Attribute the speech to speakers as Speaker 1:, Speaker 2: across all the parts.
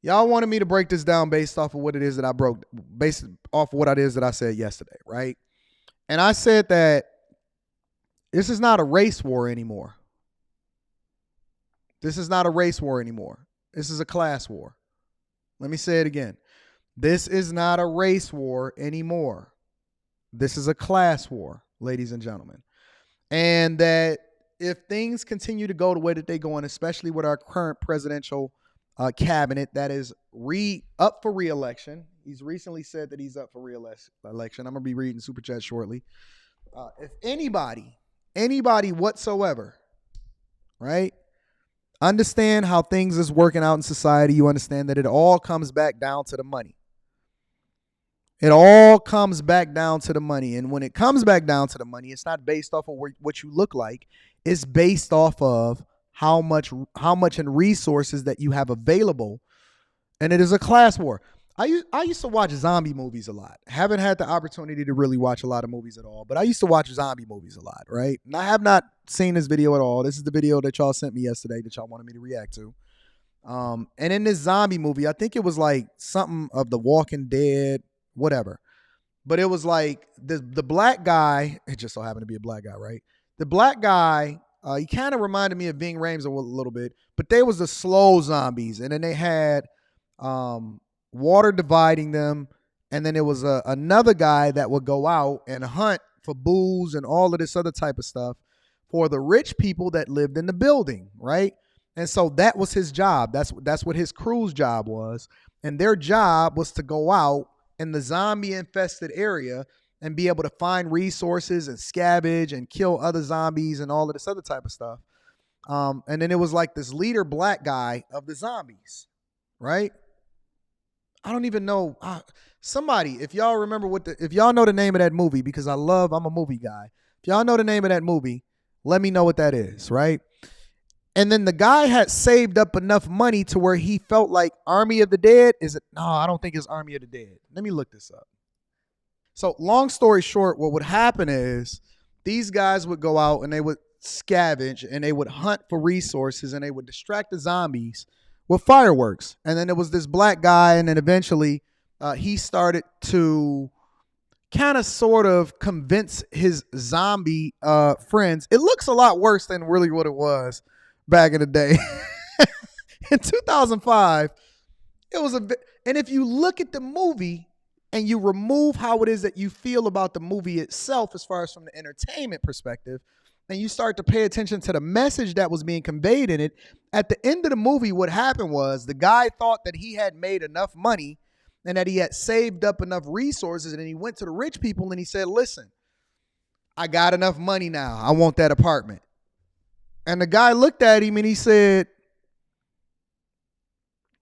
Speaker 1: Y'all wanted me to break this down based off of what it is that I broke, based off of what it is that I said yesterday, right? And I said that this is not a race war anymore. This is not a race war anymore. This is a class war. Let me say it again. This is not a race war anymore. This is a class war, ladies and gentlemen. And that if things continue to go the way that they're going, especially with our current presidential cabinet that is up for re-election. He's recently said that he's up for re-election. I'm going to be reading Super Chat shortly. If anybody whatsoever, right, understand how things is working out in society, you understand that it all comes back down to the money. It all comes back down to the money. And when it comes back down to the money, it's not based off of what you look like. It's based off of how much in resources that you have available. And it is a class war. I used to watch zombie movies a lot. Haven't had the opportunity to really watch a lot of movies at all, but I used to watch zombie movies a lot, right? And I have not seen this video at all. This is the video that y'all sent me yesterday that y'all wanted me to react to. And in this zombie movie, I think it was like something of The Walking Dead, whatever. But it was like the black guy, it just so happened to be a black guy, right? The black guy, he kind of reminded me of Ving Rhames a little bit, but they was the slow zombies. And then they had water dividing them. And then there was another guy that would go out and hunt for booze and all of this other type of stuff for the rich people that lived in the building, right? And so that was his job. That's what his crew's job was. And their job was to go out in the zombie infested area and be able to find resources and scavenge and kill other zombies and all of this other type of stuff. And then it was like this leader black guy of the zombies, right? I don't even know. Somebody, if y'all remember if y'all know the name of that movie, because I'm a movie guy. If y'all know the name of that movie, let me know what that is, right? And then the guy had saved up enough money to where he felt like Army of the Dead. No, I don't think it's Army of the Dead. Let me look this up. So long story short, what would happen is these guys would go out and they would scavenge and they would hunt for resources and they would distract the zombies with fireworks. And then there was this black guy, and then eventually he started to kind of sort of convince his zombie friends. It looks a lot worse than really what it was back in the day. In 2005, it was and if you look at the movie and you remove how it is that you feel about the movie itself as far as from the entertainment perspective, and you start to pay attention to the message that was being conveyed in it, at the end of the movie, what happened was the guy thought that he had made enough money and that he had saved up enough resources, and then he went to the rich people and he said, listen, I got enough money now. I want that apartment. And the guy looked at him and he said,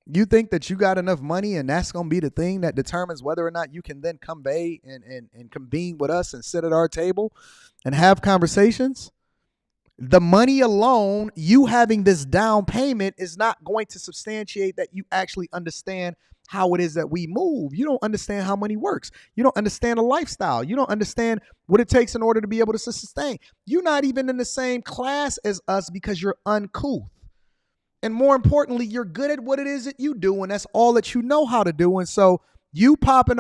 Speaker 1: you think that you got enough money and that's going to be the thing that determines whether or not you can then convey and convene with us and sit at our table and have conversations? The money alone, you having this down payment, is not going to substantiate that you actually understand how it is that we move. You don't understand how money works. You don't understand a lifestyle. You don't understand what it takes in order to be able to sustain. You're not even in the same class as us because you're uncouth. And more importantly, you're good at what it is that you do, and that's all that you know how to do. And so you open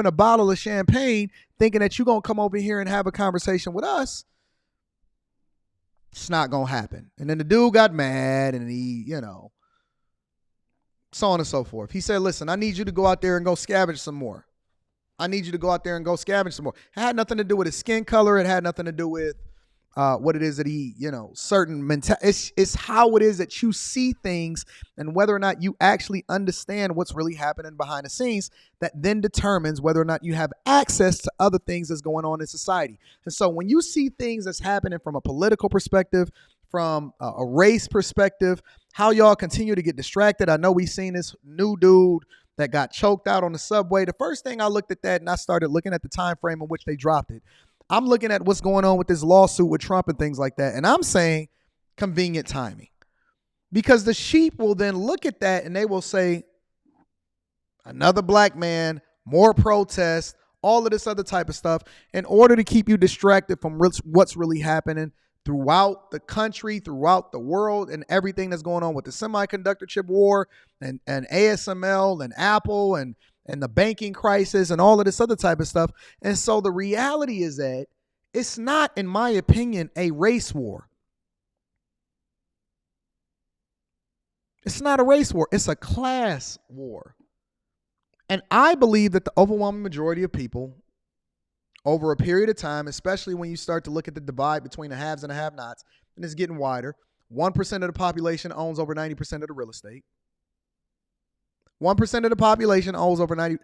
Speaker 1: a bottle of champagne thinking that you're going to come over here and have a conversation with us, it's not going to happen. And then the dude got mad and he, so on and so forth. He said, listen, I need you to go out there and go scavenge some more. It had nothing to do with his skin color. It had nothing to do with what it is that he, certain it's how it is that you see things and whether or not you actually understand what's really happening behind the scenes that then determines whether or not you have access to other things that's going on in society. And so when you see things that's happening from a political perspective, from a race perspective, how y'all continue to get distracted. I know we seen this new dude that got choked out on the subway. The first thing I looked at that and I started looking at the time frame in which they dropped it. I'm looking at what's going on with this lawsuit with Trump and things like that. And I'm saying convenient timing, because the sheep will then look at that and they will say, another black man, more protests, all of this other type of stuff in order to keep you distracted from what's really happening throughout the country, throughout the world, and everything that's going on with the semiconductor chip war and ASML and Apple and the banking crisis and all of this other type of stuff. And so the reality is that it's not, in my opinion, a race war. It's not a race war. It's a class war. And I believe that the overwhelming majority of people over a period of time, especially when you start to look at the divide between the haves and the have-nots, and it's getting wider, 1% of the population owns over 90% of the real estate. 1% of the population owns over 90%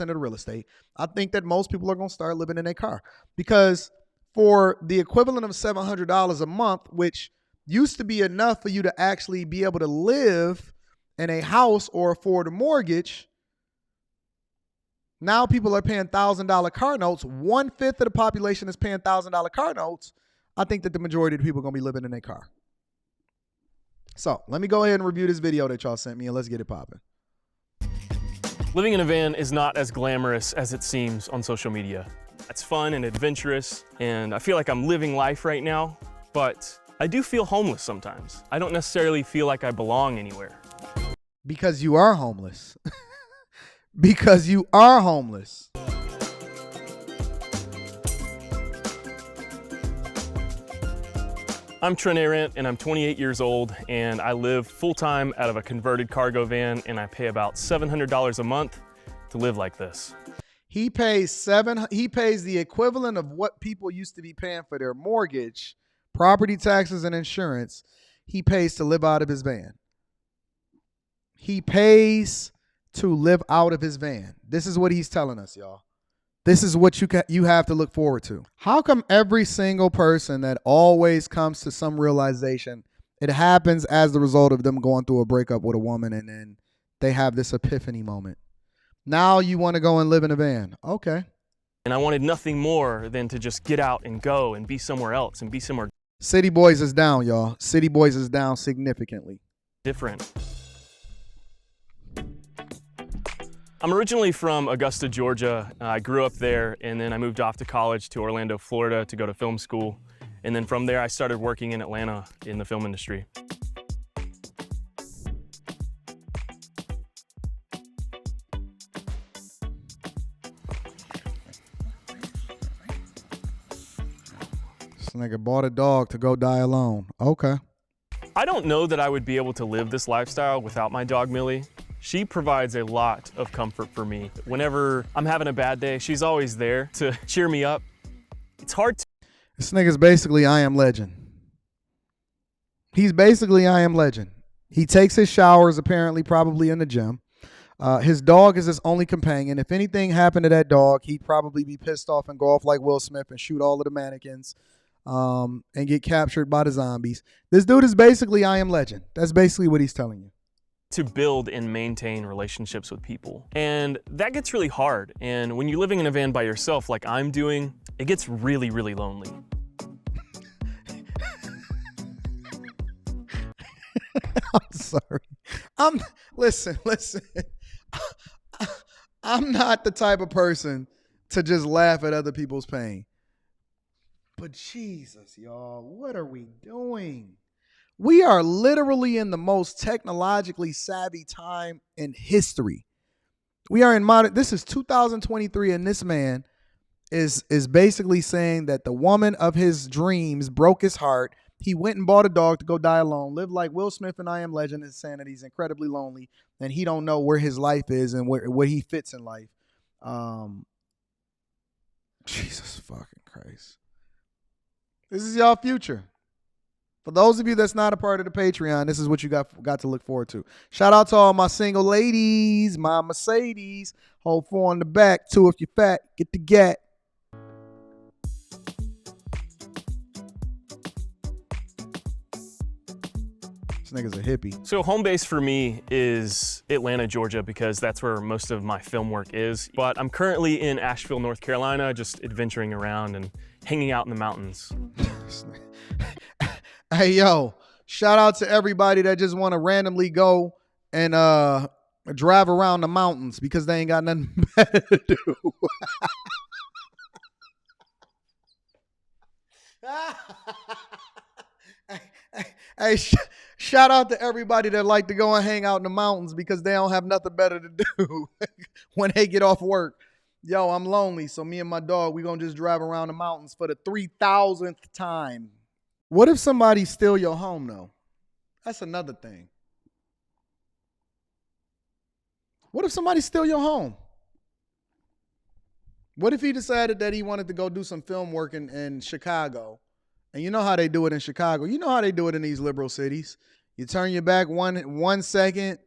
Speaker 1: of the real estate. I think that most people are going to start living in their car, because for the equivalent of $700 a month, which used to be enough for you to actually be able to live in a house or afford a mortgage, now people are paying $1,000 car notes. 1/5 of the population is paying $1,000 car notes. I think that the majority of the people are going to be living in their car. So let me go ahead and review this video that y'all sent me, and let's get it popping.
Speaker 2: Living in a van is not as glamorous as it seems on social media. It's fun and adventurous, and I feel like I'm living life right now, but I do feel homeless sometimes. I don't necessarily feel like I belong anywhere.
Speaker 1: Because you are homeless. Because you are homeless.
Speaker 2: I'm Trent Arendt, and I'm 28 years old, and I live full-time out of a converted cargo van, and I pay about $700 a month to live like this.
Speaker 1: He pays the equivalent of what people used to be paying for their mortgage, property taxes, and insurance. He pays to live out of his van. He pays to live out of his van. This is what he's telling us, y'all. This is what you have to look forward to. How come every single person that always comes to some realization, it happens as the result of them going through a breakup with a woman, and then they have this epiphany moment? Now you want to go and live in a van. Okay.
Speaker 2: And I wanted nothing more than to just get out and go and be somewhere else and be somewhere
Speaker 1: City Boys is down, y'all. City Boys is down significantly.
Speaker 2: different. I'm originally from Augusta, Georgia. I grew up there, and then I moved off to college to Orlando, Florida to go to film school. And then from there, I started working in Atlanta in the film industry.
Speaker 1: This nigga bought a dog to go die alone. Okay.
Speaker 2: I don't know that I would be able to live this lifestyle without my dog, Millie. She provides a lot of comfort for me. Whenever I'm having a bad day, she's always there to cheer me up. It's hard to...
Speaker 1: This nigga's basically I Am Legend. He's basically I Am Legend. He takes his showers apparently probably in the gym. His dog is his only companion. If anything happened to that dog, he'd probably be pissed off and go off like Will Smith and shoot all of the mannequins and get captured by the zombies. This dude is basically I Am Legend. That's basically what he's telling you.
Speaker 2: To build and maintain relationships with people. And that gets really hard. And when you're living in a van by yourself like I'm doing, it gets really, really lonely.
Speaker 1: I'm sorry. Listen. I'm not the type of person to just laugh at other people's pain. But Jesus, y'all, what are we doing? We are literally in the most technologically savvy time in history. We are in this is 2023, and this man is basically saying that the woman of his dreams broke his heart. He went and bought a dog to go die alone, lived like Will Smith and I Am Legend, and saying that he's incredibly lonely and he don't know where his life is and where he fits in life. Jesus fucking Christ. This is y'all future. For those of you that's not a part of the Patreon, this is what you got to look forward to. Shout out to all my single ladies, my Mercedes. Hold 4 on the back. 2 if you're fat. Get the gat. This nigga's a hippie.
Speaker 2: So home base for me is Atlanta, Georgia, because that's where most of my film work is. But I'm currently in Asheville, North Carolina, just adventuring around and hanging out in the mountains.
Speaker 1: Hey, yo, shout out to everybody that just want to randomly go and drive around the mountains because they ain't got nothing better to do. Hey, hey, hey, shout out to everybody that like to go and hang out in the mountains because they don't have nothing better to do when they get off work. Yo, I'm lonely, so me and my dog, we gonna just drive around the mountains for the 3,000th time. What if somebody steal your home though? That's another thing. What if somebody steal your home? What if he decided that he wanted to go do some film work in Chicago? And you know how they do it in Chicago. You know how they do it in these liberal cities. You turn your back 1 second.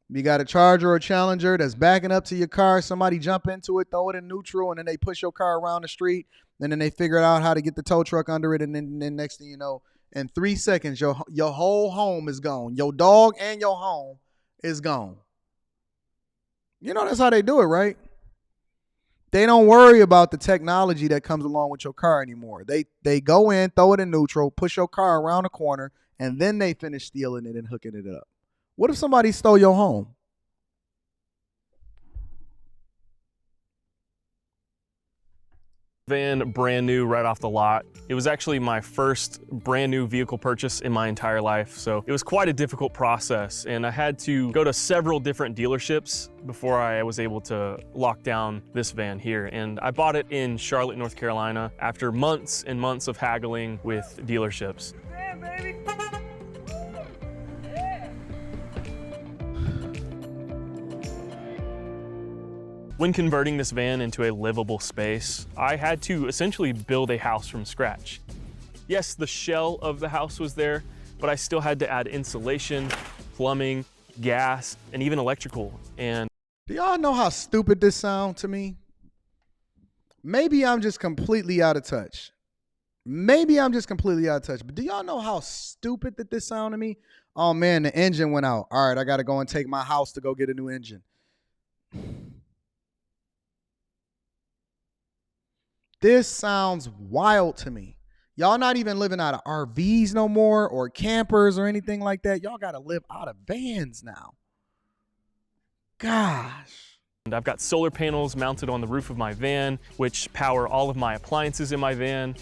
Speaker 1: You got a Charger or a Challenger that's backing up to your car. Somebody jump into it, throw it in neutral, and then they push your car around the street. And then they figure out how to get the tow truck under it. And then next thing you know, in 3 seconds, your whole home is gone. Your dog and your home is gone. You know that's how they do it, right? They don't worry about the technology that comes along with your car anymore. They go in, throw it in neutral, push your car around the corner, and then they finish stealing it and hooking it up. What if somebody stole your home?
Speaker 2: Van, brand new, right off the lot. It was actually my first brand new vehicle purchase in my entire life, so it was quite a difficult process, and I had to go to several different dealerships before I was able to lock down this van here. And I bought it in Charlotte, North Carolina, after months and months of haggling with dealerships.
Speaker 3: Yeah, baby.
Speaker 2: When converting this van into a livable space, I had to essentially build a house from scratch. Yes, the shell of the house was there, but I still had to add insulation, plumbing, gas, and even electrical. And
Speaker 1: do y'all know how stupid this sounds to me? Maybe I'm just completely out of touch. But do y'all know how stupid that this sound to me? Oh man, the engine went out. All right, I got to go and take my house to go get a new engine. This sounds wild to me. Y'all not even living out of RVs no more or campers or anything like that. Y'all got to live out of vans now. Gosh.
Speaker 2: And I've got solar panels mounted on the roof of my van, which power all of my appliances in my van.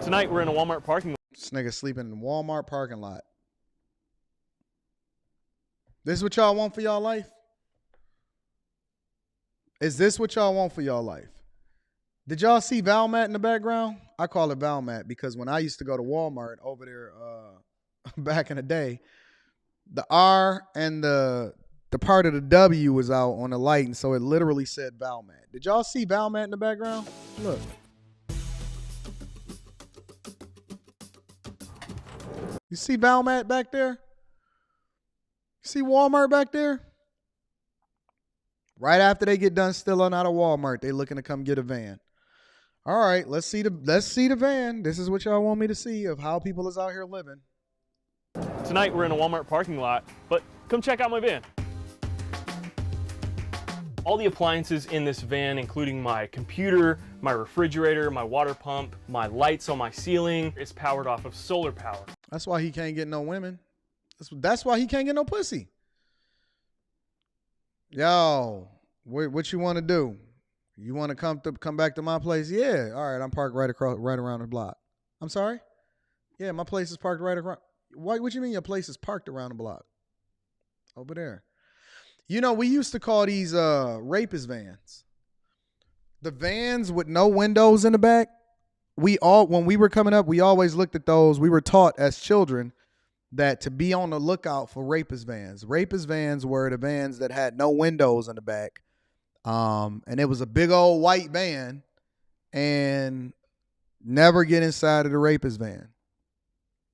Speaker 2: Tonight, we're in a Walmart parking lot.
Speaker 1: This nigga sleeping in a Walmart parking lot. This is what y'all want for y'all life? Is this what y'all want for y'all life? Did y'all see Valmat in the background? I call it Valmat because when I used to go to Walmart over there back in the day, the R and the part of the W was out on the light, and so it literally said Valmat. Did y'all see Valmat in the background? Look. You see Valmat back there? You see Walmart back there? Right after they get done stealing out of Walmart, they looking to come get a van. All right, let's see the van. This is what y'all want me to see of how people is out here living.
Speaker 2: Tonight, we're in a Walmart parking lot, but come check out my van. All the appliances in this van, including my computer, my refrigerator, my water pump, my lights on my ceiling, is powered off of solar power.
Speaker 1: That's why he can't get no women. That's why he can't get no pussy. Yo, what you want to do? You want to come back to my place? Yeah. All right, I'm parked right around the block. I'm sorry? Yeah, my place is parked right around. What you mean your place is parked around the block? Over there. You know, we used to call these rapist vans. The vans with no windows in the back. When we were coming up, we always looked at those. We were taught as children that to be on the lookout for rapist vans. Rapist vans were the vans that had no windows in the back. And it was a big old white van, and never get inside of the rapist van.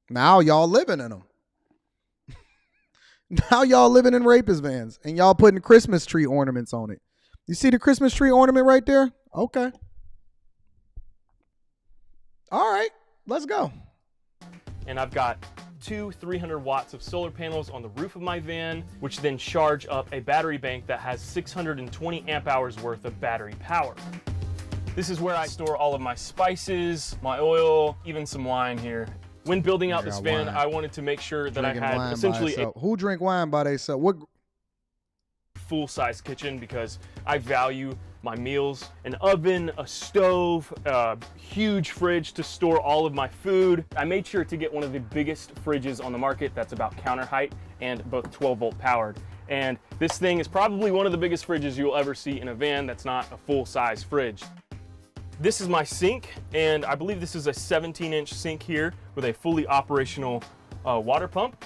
Speaker 1: Now y'all living in them. Now y'all living in rapist vans, and y'all putting Christmas tree ornaments on it. You see the Christmas tree ornament right there? Okay. All right, let's go.
Speaker 2: And I've got two 300 watts of solar panels on the roof of my van, which then charge up a battery bank that has 620 amp hours worth of battery power. This is where I store all of my spices, my oil, even some wine here. When building out this van, I wanted to make sure that I had essentially
Speaker 1: who drink wine by themselves? What
Speaker 2: full-size kitchen because I value my meals. An oven, a stove, a huge fridge to store all of my food. I made sure to get one of the biggest fridges on the market that's about counter height and both 12-volt powered. And this thing is probably one of the biggest fridges you'll ever see in a van that's not a full-size fridge. This is my sink, and I believe this is a 17-inch sink here with a fully operational water pump.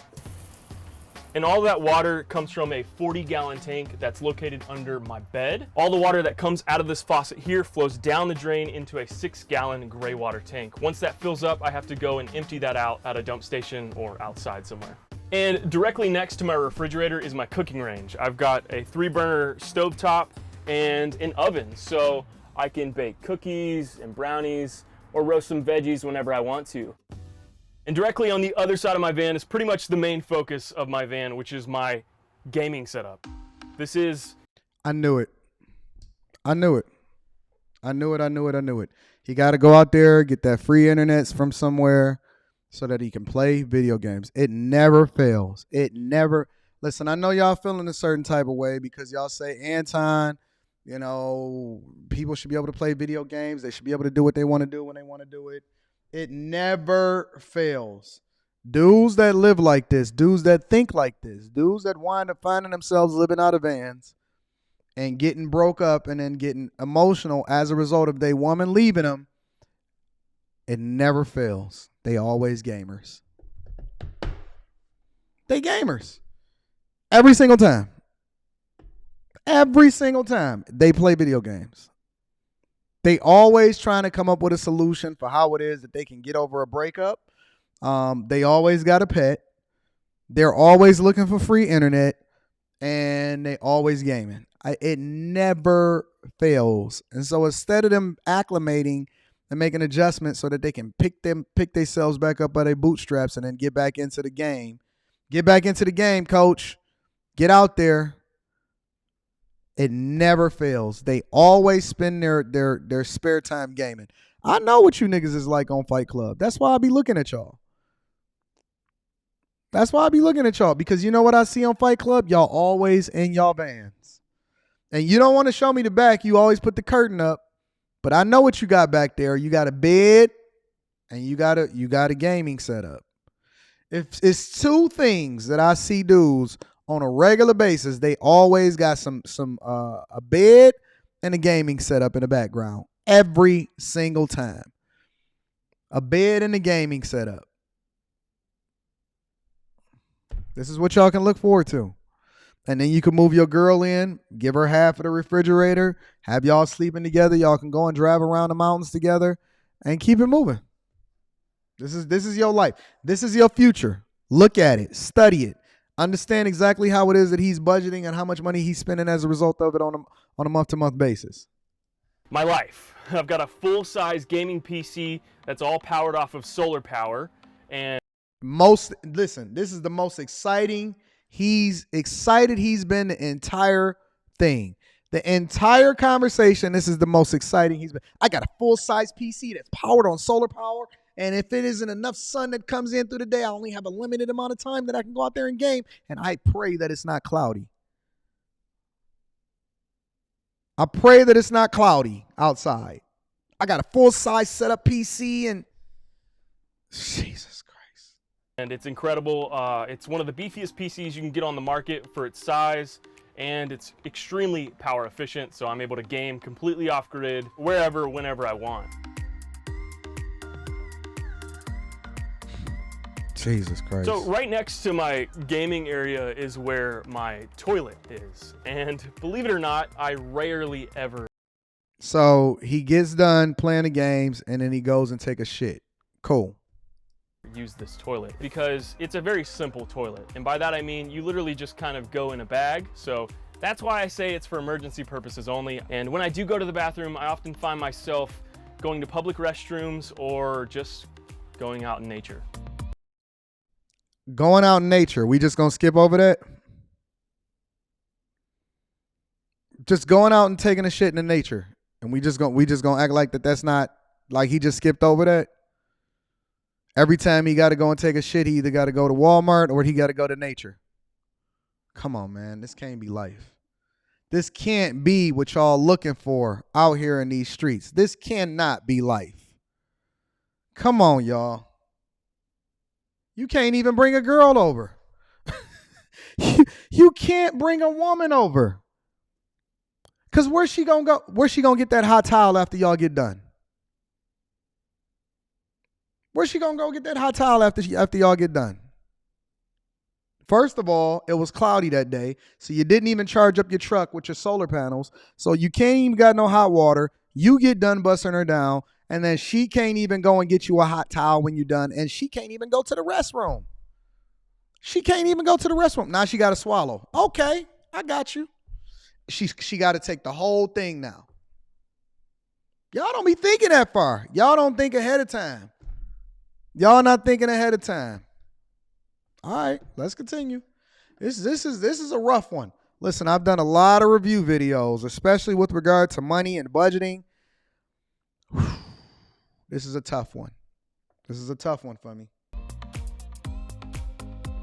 Speaker 2: And all that water comes from a 40-gallon tank that's located under my bed. All the water that comes out of this faucet here flows down the drain into a 6-gallon gray water tank. Once that fills up, I have to go and empty that out at a dump station or outside somewhere. And directly next to my refrigerator is my cooking range. I've got a 3-burner stovetop and an oven, so I can bake cookies and brownies or roast some veggies whenever I want to. And directly on the other side of my van is pretty much the main focus of my van, which is my gaming setup. This is...
Speaker 1: I knew it. I knew it. I knew it. I knew it. I knew it. He got to go out there, get that free internet from somewhere so that he can play video games. It never fails. It never... Listen, I know y'all feeling a certain type of way because y'all say, Anton, you know, people should be able to play video games. They should be able to do what they want to do when they want to do it. It never fails. Dudes that live like this, dudes that think like this, dudes that wind up finding themselves living out of vans and getting broke up and then getting emotional as a result of their woman leaving them, it never fails. They always gamers. They gamers. Every single time. Every single time they play video games. They always trying to come up with a solution for how it is that they can get over a breakup. They always got a pet. They're always looking for free internet, and they always gaming. It never fails. And so instead of them acclimating and making adjustments so that they can pick themselves back up by their bootstraps and then get back into the game. Get back into the game, coach. Get out there. It never fails. They always spend their spare time gaming. I know what you niggas is like on Fight Club. That's why I be looking at y'all. That's why I be looking at y'all. Because you know what I see on Fight Club? Y'all always in y'all vans. And you don't want to show me the back. You always put the curtain up. But I know what you got back there. You got a bed and you got a gaming setup. If it's two things that I see dudes on a regular basis, they always got a bed and a gaming setup in the background every single time. A bed and a gaming setup. This is what y'all can look forward to. And then you can move your girl in, give her half of the refrigerator, have y'all sleeping together. Y'all can go and drive around the mountains together and keep it moving. This is your life. This is your future. Look at it. Study it. Understand exactly how it is that he's budgeting and how much money he's spending as a result of it on a month-to-month basis.
Speaker 2: My life. I've got a full-size gaming PC that's all powered off of solar power. And
Speaker 1: listen, this is the most exciting. He's been the entire thing. The entire conversation, this is the most exciting he's been. I got a full-size PC that's powered on solar power. And if it isn't enough sun that comes in through the day, I only have a limited amount of time that I can go out there and game. And I pray that it's not cloudy. I pray that it's not cloudy outside. I got a full-size setup PC and Jesus Christ.
Speaker 2: And it's incredible. It's one of the beefiest PCs you can get on the market for its size. And it's extremely power efficient. So I'm able to game completely off grid wherever, whenever I want.
Speaker 1: Jesus Christ.
Speaker 2: So right next to my gaming area is where my toilet is. And believe it or not, I rarely ever.
Speaker 1: So he gets done playing the games and then he goes and take a shit. Cool.
Speaker 2: Use this toilet because it's a very simple toilet. And by that I mean you literally just kind of go in a bag. So that's why I say it's for emergency purposes only. And when I do go to the bathroom, I often find myself going to public restrooms or just going out in nature.
Speaker 1: Going out in nature. We just gonna skip over that? Just going out and taking a shit in the nature. And we just gonna act like that's not, like he just skipped over that. Every time he got to go and take a shit, he either got to go to Walmart or he got to go to nature. Come on, man. This can't be life. This can't be what y'all looking for out here in these streets. This cannot be life. Come on, y'all. You can't even bring a girl over. You can't bring a woman over. Because where's she going to go? Where's she going to get that hot towel after y'all get done? Where's she going to go get that hot towel after y'all get done? First of all, it was cloudy that day, so you didn't even charge up your truck with your solar panels, so you can't even got no hot water. You get done busting her down, and then she can't even go and get you a hot towel when you're done, and she can't even go to the restroom. She can't even go to the restroom. Now she got to swallow. Okay, I got you. She got to take the whole thing now. Y'all don't be thinking that far. Y'all don't think ahead of time. Y'all not thinking ahead of time. All right, let's continue. This is a rough one. Listen, I've done a lot of review videos, especially with regard to money and budgeting. This is a tough one. This is a tough one for me.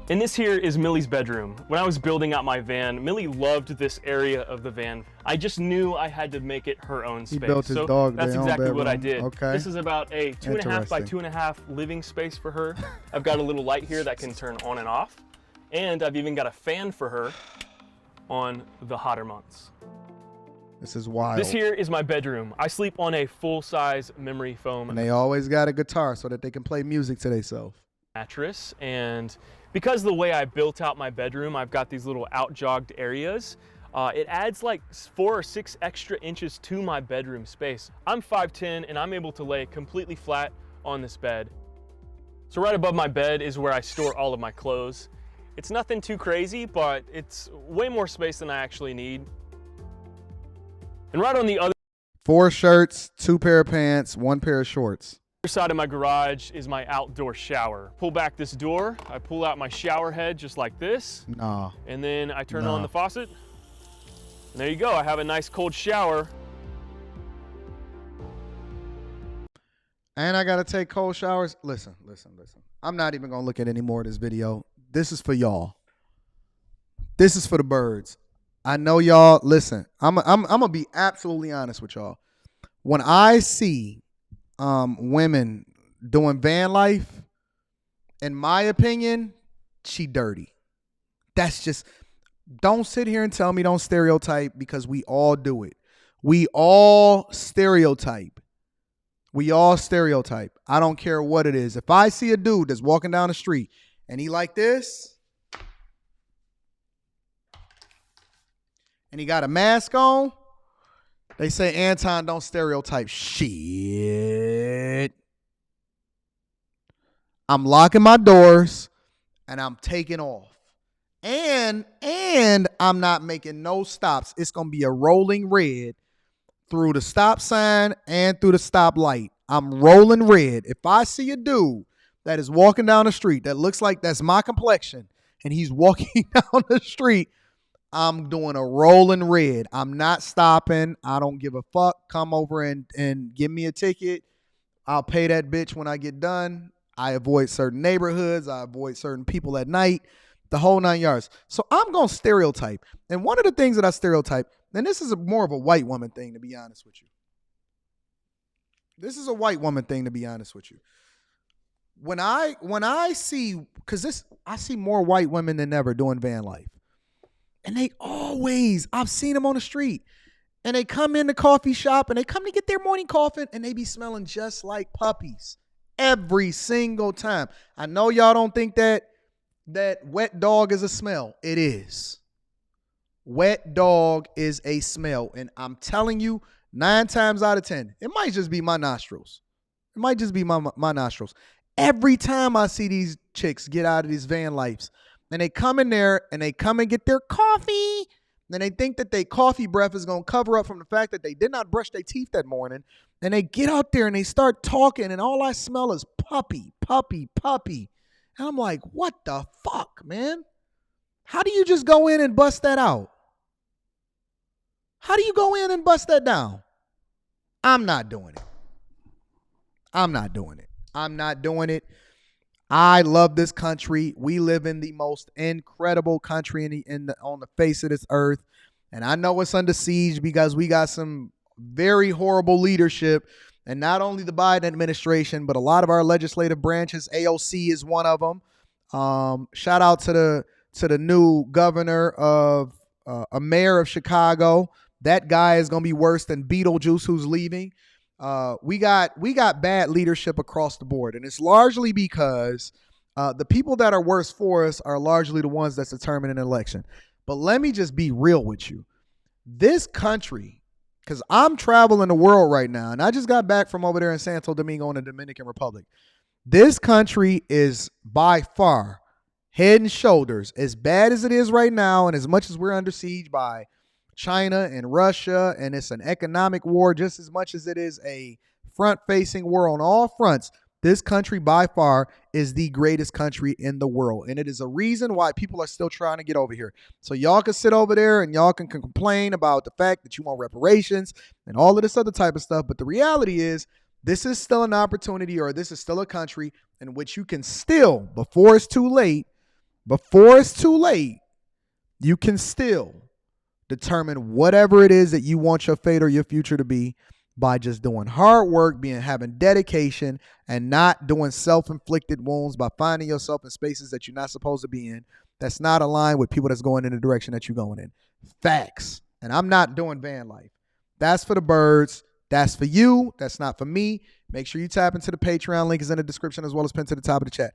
Speaker 2: And this here is Millie's bedroom. When I was building out my van, Millie loved this area of the van. I just knew I had to make it her own space.
Speaker 1: He built his dog
Speaker 2: that's
Speaker 1: their own
Speaker 2: exactly what I
Speaker 1: bedroom.
Speaker 2: did.
Speaker 1: Okay.
Speaker 2: This is about a 2.5 by 2.5 living space for her. I've got a little light here that can turn on and off. And I've even got a fan for her on the hotter months.
Speaker 1: This is wild.
Speaker 2: This here is my bedroom. I sleep on a full-size memory foam
Speaker 1: And they always got a guitar so that they can play music to themselves.
Speaker 2: Mattress, and because of the way I built out my bedroom, I've got these little out-jogged areas. It adds like 4 or 6 extra inches to my bedroom space. I'm 5'10", and I'm able to lay completely flat on this bed. So right above my bed is where I store all of my clothes. It's nothing too crazy, but it's way more space than I actually need. And right on the other
Speaker 1: 4 shirts, 2 pair of pants, 1 pair of shorts.
Speaker 2: side of my garage is my outdoor shower. Pull back this door, I pull out my shower head just like this.
Speaker 1: Nah.
Speaker 2: And then I turn on the faucet. And there you go, I have a nice cold shower.
Speaker 1: And I got to take cold showers. Listen. I'm not even going to look at any more of this video. This is for y'all. This is for the birds. I know y'all, listen, I'm going to be absolutely honest with y'all. When I see women doing van life, in my opinion, she dirty. That's just, don't sit here and tell me don't stereotype, because we all do it. We all stereotype. I don't care what it is. If I see a dude that's walking down the street and he like this, and he got a mask on, they say, Anton, don't stereotype. Shit. I'm locking my doors and I'm taking off. And I'm not making no stops. It's going to be a rolling red through the stop sign and through the stop light. I'm rolling red. If I see a dude that is walking down the street that looks like that's my complexion and he's walking down the street, I'm doing a rolling red. I'm not stopping. I don't give a fuck. Come over and give me a ticket. I'll pay that bitch when I get done. I avoid certain neighborhoods. I avoid certain people at night. The whole 9 yards. So I'm going to stereotype. And one of the things that I stereotype, and this is more of a white woman thing, to be honest with you. This is a white woman thing, to be honest with you. When I see, because I see more white women than ever doing van life. And they always, I've seen them on the street. And they come in the coffee shop and they come to get their morning coffee and they be smelling just like puppies. Every single time. I know y'all don't think that wet dog is a smell. It is. Wet dog is a smell. And I'm telling you, 9 times out of 10, it might just be my nostrils. It might just be my nostrils. Every time I see these chicks get out of these van lives, and they come in there and they come and get their coffee, and they think that their coffee breath is going to cover up from the fact that they did not brush their teeth that morning, and they get out there and they start talking, and all I smell is puppy. And I'm like, what the fuck, man? How do you just go in and bust that out? How do you go in and bust that down? I'm not doing it. I love this country. We live in the most incredible country on the face of this earth. And I know it's under siege because we got some very horrible leadership. And not only the Biden administration, but a lot of our legislative branches. AOC is one of them. Shout out to the new governor of a mayor of Chicago. That guy is going to be worse than Beetlejuice, who's leaving. We got bad leadership across the board, and it's largely because the people that are worse for us are largely the ones that's determining an election. But let me just be real with you. This country, because I'm traveling the world right now, and I just got back from over there in Santo Domingo in the Dominican Republic. This country is by far, head and shoulders, as bad as it is right now, and as much as we're under siege by China and Russia, and it's an economic war just as much as it is a front-facing war on all fronts. This country by far is the greatest country in the world. And it is a reason why people are still trying to get over here. So y'all can sit over there and y'all can complain about the fact that you want reparations and all of this other type of stuff. But the reality is this is still an opportunity, or this is still a country in which you can still, before it's too late, you can still determine whatever it is that you want your fate or your future to be by just doing hard work, having dedication, and not doing self-inflicted wounds by finding yourself in spaces that you're not supposed to be in, that's not aligned with people that's going in the direction that you're going in. Facts. And I'm not doing van life. That's for the birds. That's for you. That's not for me. Make sure you tap into the Patreon. Link is in the description as well as pinned to the top of the chat.